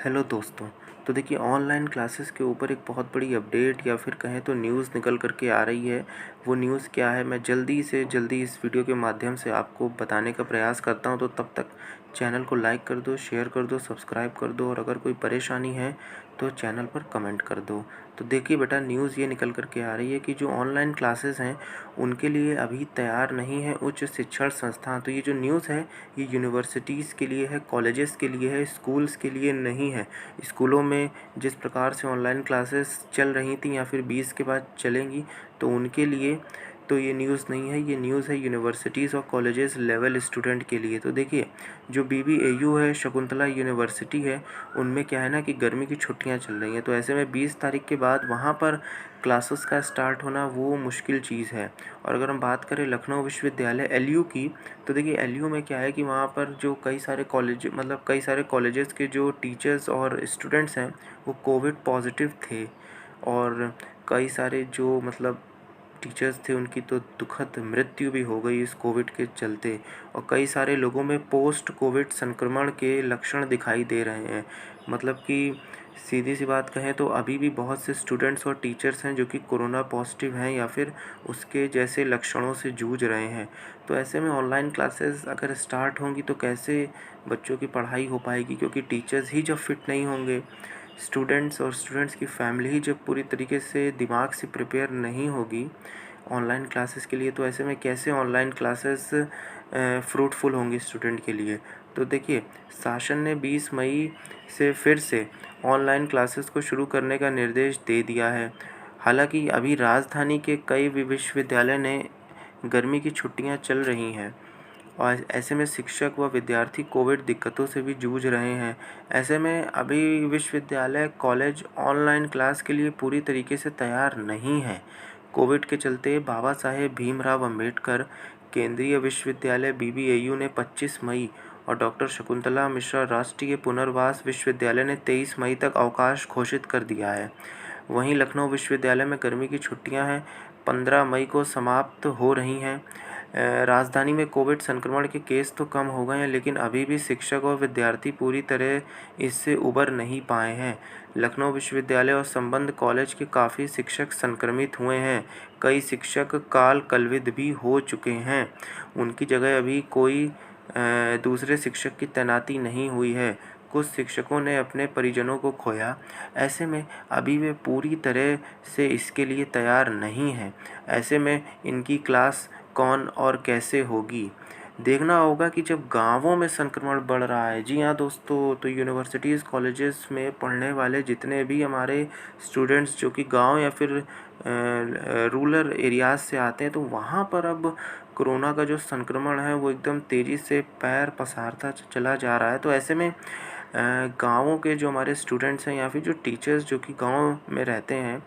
Hello दोस्तों। तो देखिए ऑनलाइन क्लासेस के ऊपर एक बहुत बड़ी अपडेट या फिर कहें तो न्यूज़ निकल कर के आ रही है। वो न्यूज़ क्या है, मैं जल्दी से जल्दी इस वीडियो के माध्यम से आपको बताने का प्रयास करता हूं। तो तब तक चैनल को लाइक कर दो, शेयर कर दो, सब्सक्राइब कर दो और अगर कोई परेशानी है तो चैनल पर कमेंट कर दो। तो देखिए बेटा, न्यूज़ ये निकल कर के आ रही है कि जो ऑनलाइन क्लासेस हैं उनके लिए अभी तैयार नहीं है उच्च शिक्षण संस्थान। तो ये जो न्यूज़ है ये यूनिवर्सिटीज़ के लिए है, कॉलेजेस के लिए है, स्कूल्स के लिए नहीं है। स्कूलों में जिस प्रकार से ऑनलाइन क्लासेस चल रही थी या फिर 20 के बाद चलेंगी, तो उनके लिए तो ये न्यूज़ नहीं है। ये न्यूज़ है यूनिवर्सिटीज़ और कॉलेजेस लेवल स्टूडेंट के लिए। तो देखिए, जो बीबीएयू है, शकुंतला यूनिवर्सिटी है, उनमें क्या है ना कि गर्मी की छुट्टियां चल रही हैं। तो ऐसे में 20 तारीख के बाद वहाँ पर क्लासेस का स्टार्ट होना वो मुश्किल चीज़ है। और अगर हम बात करें लखनऊ विश्वविद्यालय एलयू की, तो देखिए एलयू में क्या है कि वहाँ पर जो कई सारे कॉलेजेस के जो टीचर्स और स्टूडेंट्स हैं वो कोविड पॉजिटिव थे। और कई सारे जो टीचर्स थे उनकी तो दुखद मृत्यु भी हो गई इस कोविड के चलते। और कई सारे लोगों में पोस्ट कोविड संक्रमण के लक्षण दिखाई दे रहे हैं। मतलब कि सीधी सी बात कहें तो अभी भी बहुत से स्टूडेंट्स और टीचर्स हैं जो कि कोरोना पॉजिटिव हैं या फिर उसके जैसे लक्षणों से जूझ रहे हैं। तो ऐसे में ऑनलाइन क्लासेस अगर स्टार्ट होंगी तो कैसे बच्चों की पढ़ाई हो पाएगी, क्योंकि टीचर्स ही जब फिट नहीं होंगे, स्टूडेंट्स की फैमिली ही जब पूरी तरीके से दिमाग से प्रिपेयर नहीं होगी ऑनलाइन क्लासेस के लिए, तो ऐसे में कैसे ऑनलाइन क्लासेस फ्रूटफुल होंगी स्टूडेंट के लिए। तो देखिए, शासन ने 20 मई से फिर से ऑनलाइन क्लासेस को शुरू करने का निर्देश दे दिया है। हालांकि अभी राजधानी के कई विश्वविद्यालय ने गर्मी की छुट्टियां चल रही हैं और ऐसे में शिक्षक व विद्यार्थी कोविड दिक्कतों से भी जूझ रहे हैं। ऐसे में अभी विश्वविद्यालय, कॉलेज ऑनलाइन क्लास के लिए पूरी तरीके से तैयार नहीं है। कोविड के चलते बाबा साहेब भीमराव अंबेडकर केंद्रीय विश्वविद्यालय बीबीएयू ने 25 मई और डॉक्टर शकुंतला मिश्रा राष्ट्रीय पुनर्वास विश्वविद्यालय ने 23 मई तक अवकाश घोषित कर दिया है। वहीं लखनऊ विश्वविद्यालय में गर्मी की छुट्टियां हैं, 15 मई को समाप्त हो रही हैं। राजधानी में कोविड संक्रमण के केस तो कम हो गए हैं, लेकिन अभी भी शिक्षक और विद्यार्थी पूरी तरह इससे उबर नहीं पाए हैं। लखनऊ विश्वविद्यालय और संबद्ध कॉलेज के काफ़ी शिक्षक संक्रमित हुए हैं। कई शिक्षक काल कलविद भी हो चुके हैं। उनकी जगह अभी कोई दूसरे शिक्षक की तैनाती नहीं हुई है। कुछ शिक्षकों ने अपने परिजनों को खोया। ऐसे में अभी वे पूरी तरह से इसके लिए तैयार नहीं हैं। ऐसे में इनकी क्लास कौन और कैसे होगी, देखना होगा कि जब गाँवों में संक्रमण बढ़ रहा है। जी हाँ दोस्तों, तो यूनिवर्सिटीज़, कॉलेजेस में पढ़ने वाले जितने भी हमारे स्टूडेंट्स जो कि गाँव या फिर रूरल एरियाज़ से आते हैं, तो वहाँ पर अब कोरोना का जो संक्रमण है वो एकदम तेज़ी से पैर पसारता चला जा रहा है। तो ऐसे में गाँवों के जो हमारे स्टूडेंट्स हैं या फिर जो टीचर्स जो कि गाँव में रहते हैं,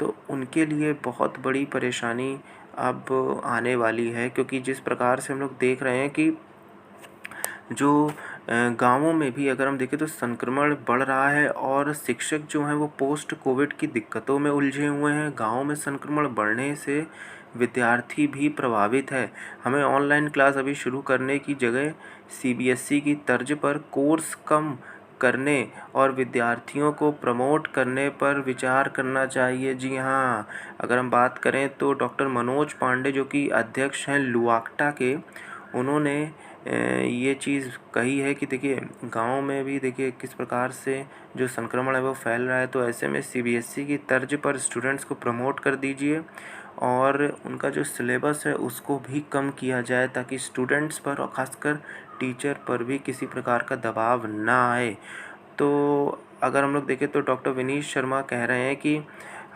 तो उनके लिए बहुत बड़ी परेशानी अब आने वाली है। क्योंकि जिस प्रकार से हम लोग देख रहे हैं कि जो गाँवों में भी अगर हम देखें तो संक्रमण बढ़ रहा है और शिक्षक जो हैं वो पोस्ट कोविड की दिक्कतों में उलझे हुए हैं। गाँव में संक्रमण बढ़ने से विद्यार्थी भी प्रभावित है। हमें ऑनलाइन क्लास अभी शुरू करने की जगह सीबीएसई की तर्ज पर कोर्स कम करने और विद्यार्थियों को प्रमोट करने पर विचार करना चाहिए। जी हाँ, अगर हम बात करें तो डॉक्टर मनोज पांडे जो कि अध्यक्ष हैं लुआक्टा के, उन्होंने ये चीज़ कही है कि देखिए गाँव में भी देखिए किस प्रकार से जो संक्रमण है वो फैल रहा है। तो ऐसे में सीबीएसई की तर्ज पर स्टूडेंट्स को प्रमोट कर दीजिए और उनका जो सिलेबस है उसको भी कम किया जाए, ताकि स्टूडेंट्स पर और ख़ासकर टीचर पर भी किसी प्रकार का दबाव ना आए। तो अगर हम लोग देखें तो डॉक्टर विनीत शर्मा कह रहे हैं कि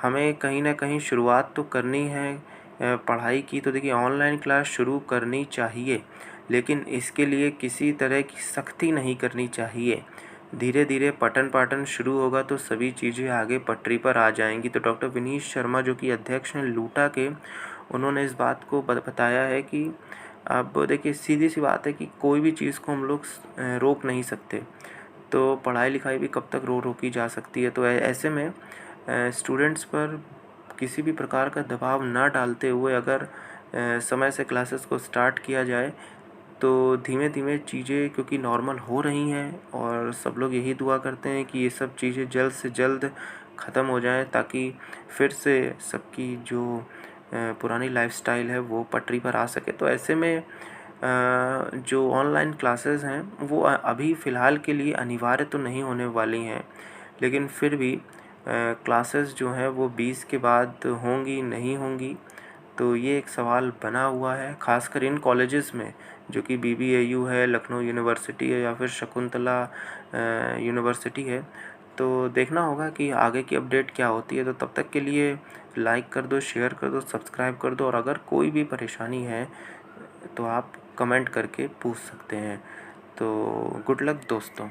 हमें कहीं न कहीं शुरुआत तो करनी है पढ़ाई की। तो देखिए ऑनलाइन क्लास शुरू करनी चाहिए, लेकिन इसके लिए किसी तरह की सख्ती नहीं करनी चाहिए। धीरे धीरे पठन पाठन शुरू होगा तो सभी चीज़ें आगे पटरी पर आ जाएंगी। तो डॉक्टर विनीत शर्मा जो कि अध्यक्ष हैं लूटा के, उन्होंने इस बात को बताया है कि अब देखिए सीधी सी बात है कि कोई भी चीज़ को हम लोग रोक नहीं सकते। तो पढ़ाई लिखाई भी कब तक रोकी जा सकती है। तो ऐसे में स्टूडेंट्स पर किसी भी प्रकार का दबाव ना डालते हुए अगर समय से क्लासेस को स्टार्ट किया जाए तो धीमे-धीमे चीज़ें क्योंकि नॉर्मल हो रही हैं और सब लोग यही दुआ करते हैं कि ये सब चीज़ें जल्द से जल्द ख़त्म हो जाएँ, ताकि फिर से सबकी जो पुरानी लाइफ़स्टाइल है वो पटरी पर आ सके। तो ऐसे में जो ऑनलाइन क्लासेस हैं वो अभी फ़िलहाल के लिए अनिवार्य तो नहीं होने वाली हैं, लेकिन फिर भी क्लासेस जो हैं वो 20 के बाद होंगी, नहीं होंगी, तो ये एक सवाल बना हुआ है, ख़ासकर इन कॉलेजेस में जो कि बीबीएयू है, लखनऊ यूनिवर्सिटी है या फिर शकुंतला यूनिवर्सिटी है। तो देखना होगा कि आगे की अपडेट क्या होती है। तो तब तक के लिए लाइक कर दो, शेयर कर दो, सब्सक्राइब कर दो, और अगर कोई भी परेशानी है तो आप कमेंट करके पूछ सकते हैं। तो गुड लक दोस्तों।